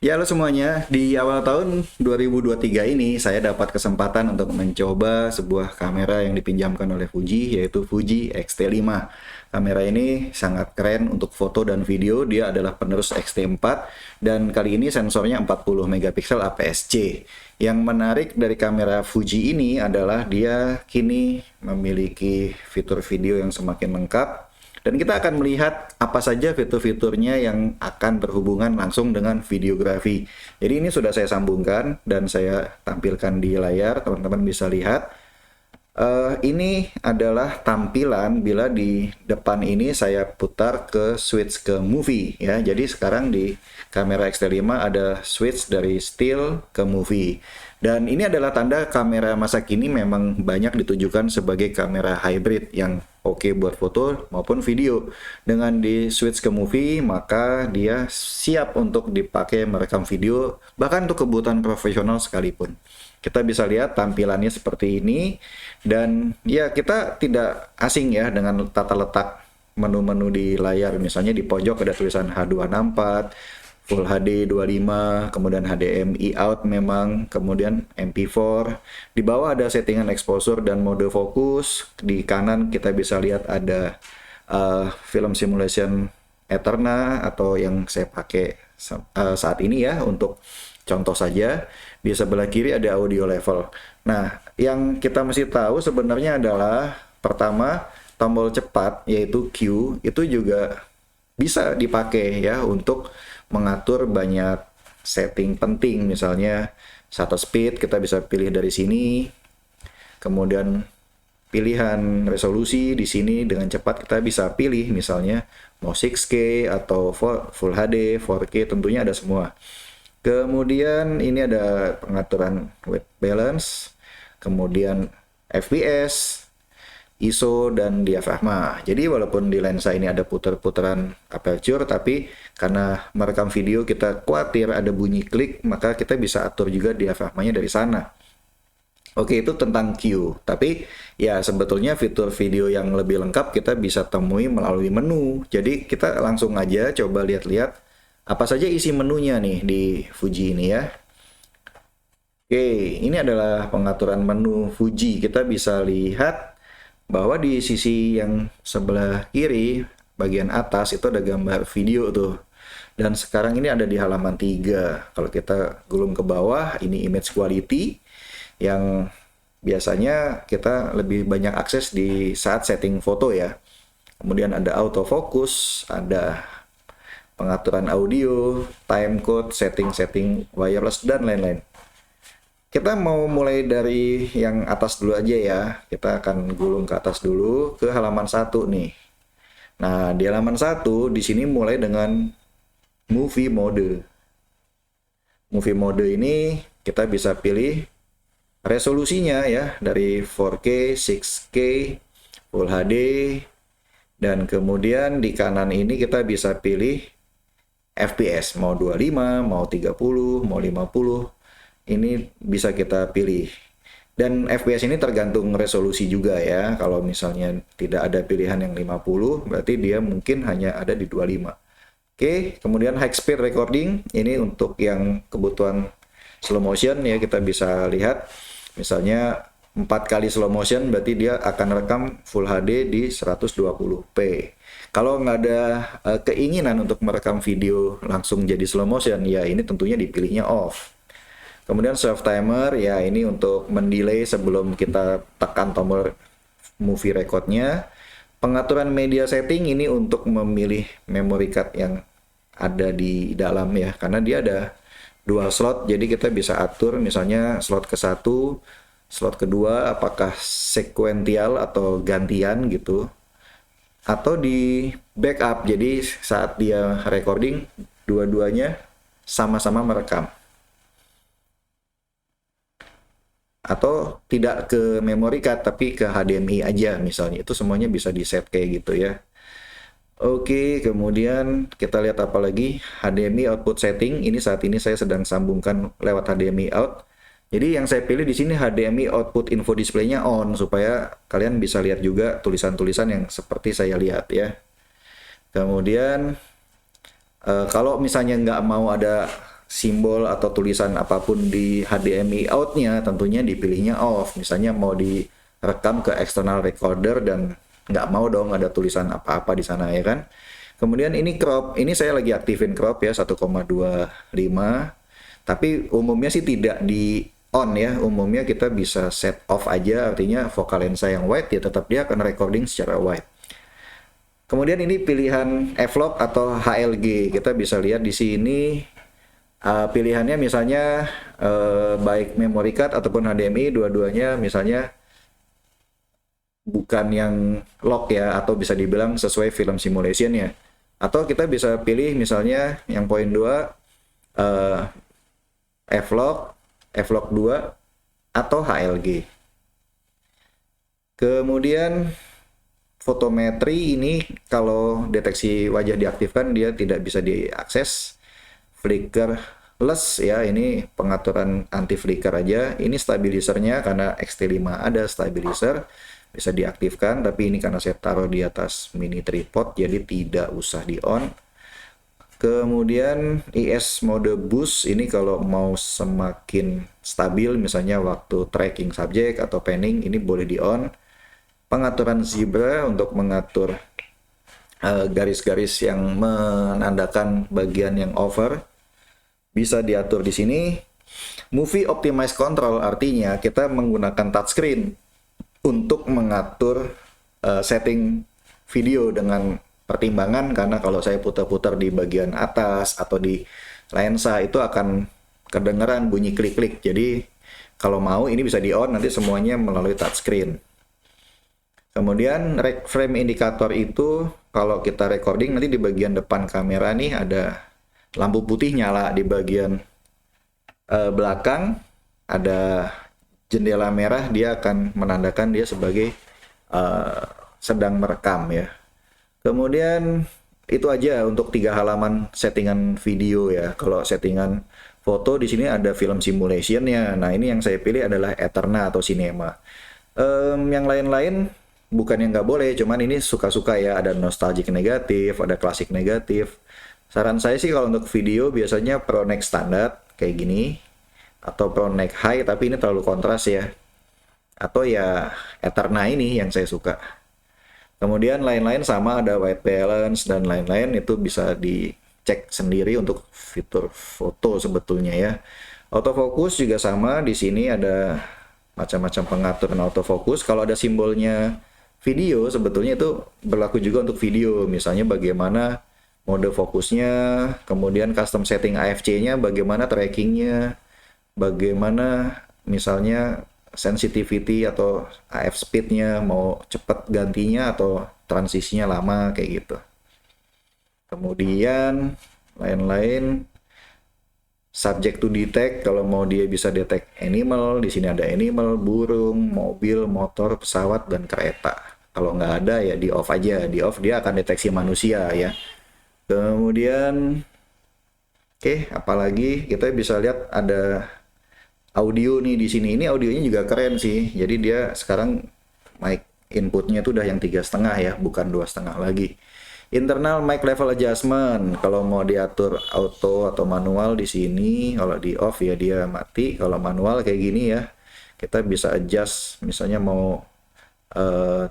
Ya, halo semuanya. Di awal tahun 2023 ini, saya dapat kesempatan untuk mencoba sebuah kamera yang dipinjamkan oleh Fuji, yaitu Fuji X-T5. Kamera ini sangat keren untuk foto dan video. Dia adalah penerus X-T4, dan kali ini sensornya 40 megapiksel APS-C. Yang menarik dari kamera Fuji ini adalah dia kini memiliki fitur video yang semakin lengkap, dan kita akan melihat apa saja fitur-fiturnya yang akan berhubungan langsung dengan videografi. Jadi ini sudah saya sambungkan dan saya tampilkan di layar, teman-teman bisa lihat. Ini adalah tampilan bila di depan ini saya putar ke switch ke movie ya. Jadi sekarang di kamera X-T5 ada switch dari still ke movie. Dan ini adalah tanda kamera masa kini memang banyak ditujukan sebagai kamera hybrid yang oke buat foto maupun video. Dengan di switch ke movie, maka dia siap untuk dipakai merekam video, bahkan untuk kebutuhan profesional sekalipun. Kita bisa lihat tampilannya seperti ini, dan ya kita tidak asing ya dengan tata letak menu-menu di layar. Misalnya di pojok ada tulisan H264, Full HD 25, kemudian HDMI out memang, kemudian MP4. Di bawah ada settingan exposure dan mode fokus. Di kanan kita bisa lihat ada film simulation Eterna atau yang saya pakai saat ini ya untuk contoh saja. Di sebelah kiri ada audio level. Nah, yang kita mesti tahu sebenarnya adalah pertama, tombol cepat yaitu Q itu juga bisa dipakai ya untuk mengatur banyak setting penting. Misalnya shutter speed kita bisa pilih dari sini. Kemudian pilihan resolusi di sini dengan cepat kita bisa pilih, misalnya mau 6K atau Full HD, 4K, tentunya ada semua. Kemudian ini ada pengaturan white balance, kemudian FPS, ISO, dan diafragma. Jadi walaupun di lensa ini ada putar-putaran aperture, tapi karena merekam video kita khawatir ada bunyi klik, maka kita bisa atur juga diafragmanya dari sana. Oke, itu tentang Q. Tapi ya sebetulnya fitur video yang lebih lengkap kita bisa temui melalui menu. Jadi kita langsung aja coba lihat-lihat apa saja isi menunya nih di Fuji ini ya. Oke, ini adalah pengaturan menu Fuji. Kita bisa lihat bahwa di sisi yang sebelah kiri, bagian atas itu ada gambar video tuh. Dan sekarang ini ada di halaman 3. Kalau kita gulung ke bawah, ini image quality yang biasanya kita lebih banyak akses di saat setting foto ya. Kemudian ada autofocus, ada pengaturan audio, time code, setting-setting wireless, dan lain-lain. Kita mau mulai dari yang atas dulu aja ya. Kita akan gulung ke atas dulu ke halaman 1 nih. Nah, di halaman 1 di sini mulai dengan movie mode. Movie mode ini kita bisa pilih resolusinya ya dari 4K, 6K, Full HD, dan kemudian di kanan ini kita bisa pilih FPS, mau 25, mau 30, mau 50, ini bisa kita pilih. Dan FPS ini tergantung resolusi juga ya. Kalau misalnya tidak ada pilihan yang 50, berarti dia mungkin hanya ada di 25. Oke, kemudian high speed recording, ini untuk yang kebutuhan slow motion ya, kita bisa lihat. Misalnya 4 kali slow motion berarti dia akan rekam Full HD di 120p. Kalau nggak ada keinginan untuk merekam video langsung jadi slow motion, ya ini tentunya dipilihnya off. Kemudian self timer, ya ini untuk mendelay sebelum kita tekan tombol movie recordnya. Pengaturan media setting ini untuk memilih memory card yang ada di dalam ya, karena dia ada dual slot, jadi kita bisa atur misalnya slot ke-1, slot kedua apakah sekuensial atau gantian gitu, atau di backup, jadi saat dia recording dua-duanya sama-sama merekam, atau tidak ke memory card tapi ke HDMI aja misalnya. Itu semuanya bisa di set kayak gitu ya. Oke, kemudian kita lihat apa lagi, HDMI output setting. Ini saat ini saya sedang sambungkan lewat HDMI out. Jadi yang saya pilih di sini HDMI output info display-nya on, supaya kalian bisa lihat juga tulisan-tulisan yang seperti saya lihat ya. Kemudian kalau misalnya nggak mau ada simbol atau tulisan apapun di HDMI outnya tentunya dipilihnya off. Misalnya mau direkam ke external recorder dan nggak mau dong ada tulisan apa-apa di sana ya kan. Kemudian ini crop, ini saya lagi aktifin crop ya 1,25, tapi umumnya sih tidak di on ya, umumnya kita bisa set off aja, artinya vokal lensa yang wide ya tetap dia akan recording secara wide. Kemudian ini pilihan F-Log atau HLG, kita bisa lihat di sini pilihannya misalnya baik memory card ataupun HDMI, dua-duanya misalnya bukan yang lock ya, atau bisa dibilang sesuai film simulation ya. Atau kita bisa pilih misalnya yang poin 2 F-Log, F-Log 2 atau HLG. Kemudian fotometri ini kalau deteksi wajah diaktifkan dia tidak bisa diakses. Flickerless ya, ini pengaturan anti flicker aja. Ini stabilisernya karena XT5 ada stabilizer, bisa diaktifkan, tapi ini karena saya taruh di atas mini tripod jadi tidak usah di on. Kemudian IS mode boost ini kalau mau semakin stabil misalnya waktu tracking subjek atau panning ini boleh di on. Pengaturan zebra untuk mengatur garis-garis yang menandakan bagian yang over bisa diatur di sini. Movie optimize control artinya kita menggunakan touchscreen untuk mengatur setting video dengan pertimbangan, karena kalau saya putar-putar di bagian atas atau di lensa itu akan kedengeran bunyi klik-klik. Jadi kalau mau ini bisa di on nanti semuanya melalui touchscreen. Kemudian frame indikator itu kalau kita recording nanti di bagian depan kamera nih ada lampu putih nyala, di bagian belakang ada jendela merah, dia akan menandakan dia sebagai sedang merekam ya. Kemudian itu aja untuk 3 halaman settingan video ya. Kalau settingan foto di sini ada film simulationnya. Nah ini yang saya pilih adalah Eterna atau Cinema. Yang lain-lain bukan yang nggak boleh, cuman ini suka-suka ya. Ada nostalgic negatif, ada klasik negatif. Saran saya sih kalau untuk video biasanya ProNex standar kayak gini, atau ProNex high tapi ini terlalu kontras ya. Atau ya Eterna ini yang saya suka. Kemudian lain-lain sama ada white balance dan lain-lain, itu bisa dicek sendiri untuk fitur foto sebetulnya ya. Autofocus juga sama, di sini ada macam-macam pengaturan autofocus. Kalau ada simbolnya video sebetulnya itu berlaku juga untuk video, misalnya bagaimana mode fokusnya, kemudian custom setting AFC-nya, bagaimana trackingnya, bagaimana misalnya sensitivity atau AF speed-nya, mau cepat gantinya atau transisinya lama kayak gitu. Kemudian lain-lain subject to detect, kalau mau dia bisa detect animal, di sini ada animal, burung, mobil, motor, pesawat dan kereta. Kalau nggak ada ya di off aja, di off dia akan deteksi manusia ya. Kemudian apalagi kita bisa lihat ada audio nih di sini. Ini audionya juga keren sih. Jadi dia sekarang mic inputnya tuh udah yang 3,5 ya, bukan 2,5 lagi. Internal mic level adjustment, kalau mau diatur auto atau manual di sini, kalau di off ya dia mati. Kalau manual kayak gini ya, kita bisa adjust. Misalnya mau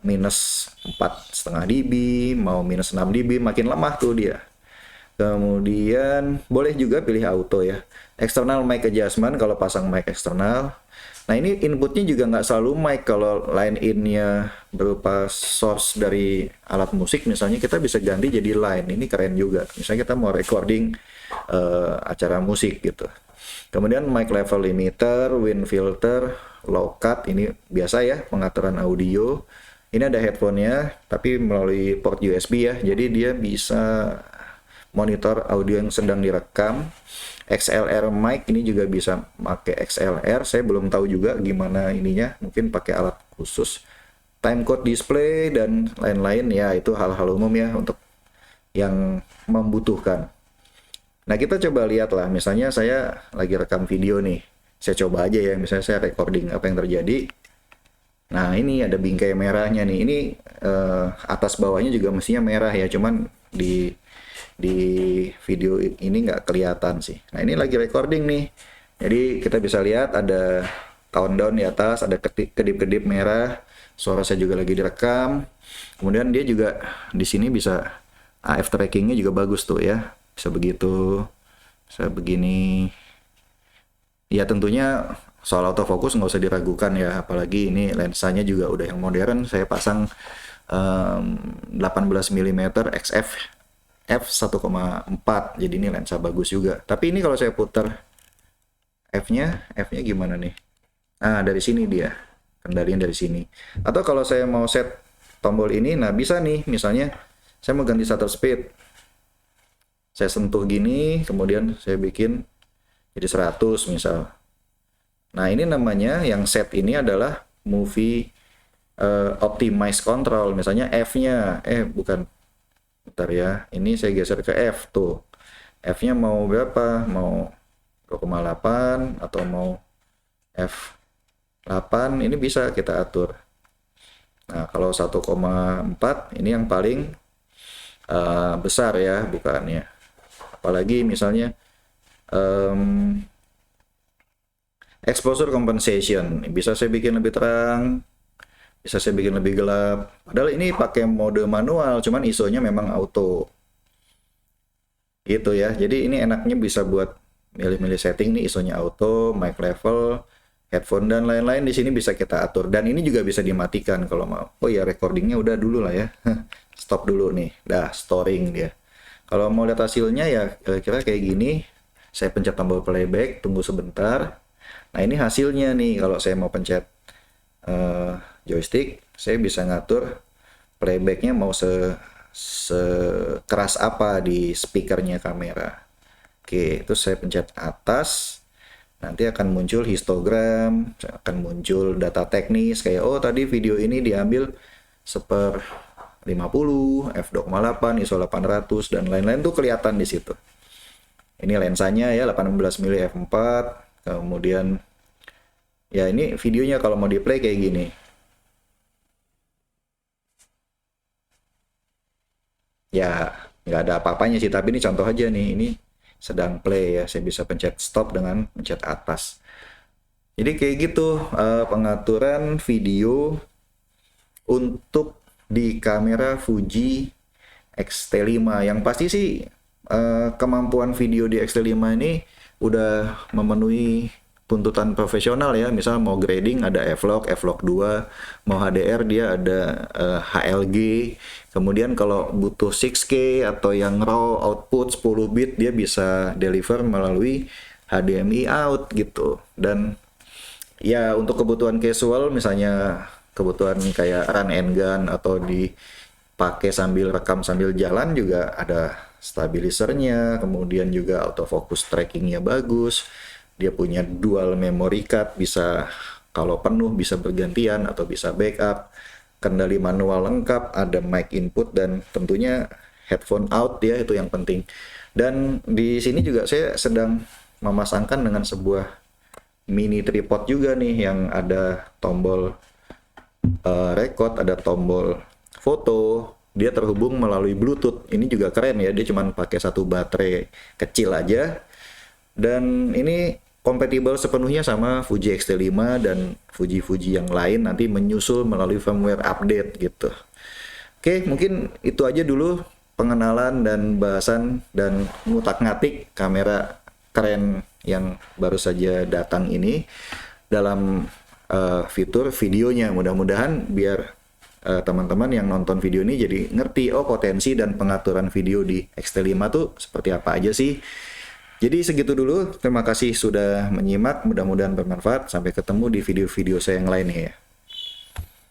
minus 4,5 dB, mau minus 6 dB, makin lemah tuh dia. Kemudian boleh juga pilih auto ya. External mic adjustment kalau pasang mic eksternal. Nah ini inputnya juga nggak selalu mic. Kalau line in-nya berupa source dari alat musik misalnya, kita bisa ganti jadi line. Ini keren juga. Misalnya kita mau recording acara musik gitu. Kemudian mic level limiter, wind filter, low cut, ini biasa ya pengaturan audio. Ini ada headphone-nya tapi melalui port USB ya. Jadi dia bisa monitor audio yang sedang direkam. XLR mic ini juga bisa pakai XLR, saya belum tahu juga gimana ininya, mungkin pakai alat khusus. Timecode display dan lain-lain ya, itu hal-hal umum ya untuk yang membutuhkan. Nah kita coba lihat lah, misalnya saya lagi rekam video nih, saya coba aja ya, misalnya saya recording apa yang terjadi. Nah ini ada bingkai merahnya nih, ini atas bawahnya juga mestinya merah ya, cuman di di video ini nggak kelihatan sih. Nah ini lagi recording nih, jadi kita bisa lihat ada countdown di atas, ada kedip-kedip merah, suara saya juga lagi direkam. Kemudian dia juga di sini bisa AF trackingnya juga bagus tuh ya, bisa begitu, bisa begini. Ya tentunya soal autofocus nggak usah diragukan ya, apalagi ini lensanya juga udah yang modern. Saya pasang 18 mm XF f1,4, jadi ini lensa bagus juga. Tapi ini kalau saya putar F-nya gimana nih? Nah dari sini dia, kendalian dari sini. Atau kalau saya mau set tombol ini, nah bisa nih, misalnya saya mau ganti shutter speed, saya sentuh gini, kemudian saya bikin jadi 100 misal. Nah ini namanya, yang set ini adalah movie optimize control. Misalnya F-nya, bukan, bentar ya, ini saya geser ke F tuh. F-nya mau berapa? Mau 2,8 atau mau F8, ini bisa kita atur. Nah kalau 1,4 ini yang paling besar ya bukaannya. Apalagi misalnya exposure compensation, bisa saya bikin lebih terang, bisa saya bikin lebih gelap. Padahal ini pakai mode manual, cuman ISO-nya memang auto. Gitu ya. Jadi ini enaknya bisa buat milih-milih setting nih, ISO-nya auto, mic level, headphone dan lain-lain di sini bisa kita atur. Dan ini juga bisa dimatikan kalau mau. Oh ya, recordingnya udah dulu lah ya. Stop dulu nih. Dah, storing dia. Kalau mau lihat hasilnya ya kira-kira kayak gini. Saya pencet tombol playback, tunggu sebentar. Nah ini hasilnya nih, kalau saya mau pencet joystick, saya bisa ngatur playbacknya mau sekeras apa di speakernya kamera. Oke, terus saya pencet atas, nanti akan muncul histogram, akan muncul data teknis, kayak oh tadi video ini diambil 1/50, f2,8, ISO 800, dan lain-lain tuh kelihatan di situ. Ini lensanya ya 18 mm f4, kemudian ya ini videonya kalau mau di play kayak gini. Ya nggak ada apa-apanya sih, tapi ini contoh aja nih, ini sedang play ya, saya bisa pencet stop dengan pencet atas. Jadi kayak gitu pengaturan video untuk di kamera Fuji X-T5. Yang pasti sih kemampuan video di X-T5 ini udah memenuhi tuntutan profesional ya. Misal mau grading ada F-Log, F-Log 2, mau HDR dia ada HLG. Kemudian kalau butuh 6K atau yang raw output 10 bit dia bisa deliver melalui HDMI out gitu. Dan ya untuk kebutuhan casual, misalnya kebutuhan kayak run and gun atau dipakai sambil rekam sambil jalan, juga ada stabilizernya, kemudian juga autofocus trackingnya bagus. Dia punya dual memory card, bisa kalau penuh bisa bergantian atau bisa backup. Kendali manual lengkap, ada mic input dan tentunya headphone out ya, itu yang penting. Dan di sini juga saya sedang memasangkan dengan sebuah mini tripod juga nih, yang ada tombol record, ada tombol foto, dia terhubung melalui Bluetooth. Ini juga keren ya, dia cuma pakai satu baterai kecil aja, dan ini kompatibel sepenuhnya sama Fuji X-T5 dan Fuji yang lain, nanti menyusul melalui firmware update gitu. Oke, mungkin itu aja dulu pengenalan dan bahasan dan ngutak-ngatik kamera keren yang baru saja datang ini dalam fitur videonya. Mudah-mudahan biar teman-teman yang nonton video ini jadi ngerti oh potensi dan pengaturan video di X-T5 tuh seperti apa aja sih. Jadi segitu dulu, terima kasih sudah menyimak, mudah-mudahan bermanfaat. Sampai ketemu di video-video saya yang lainnya ya.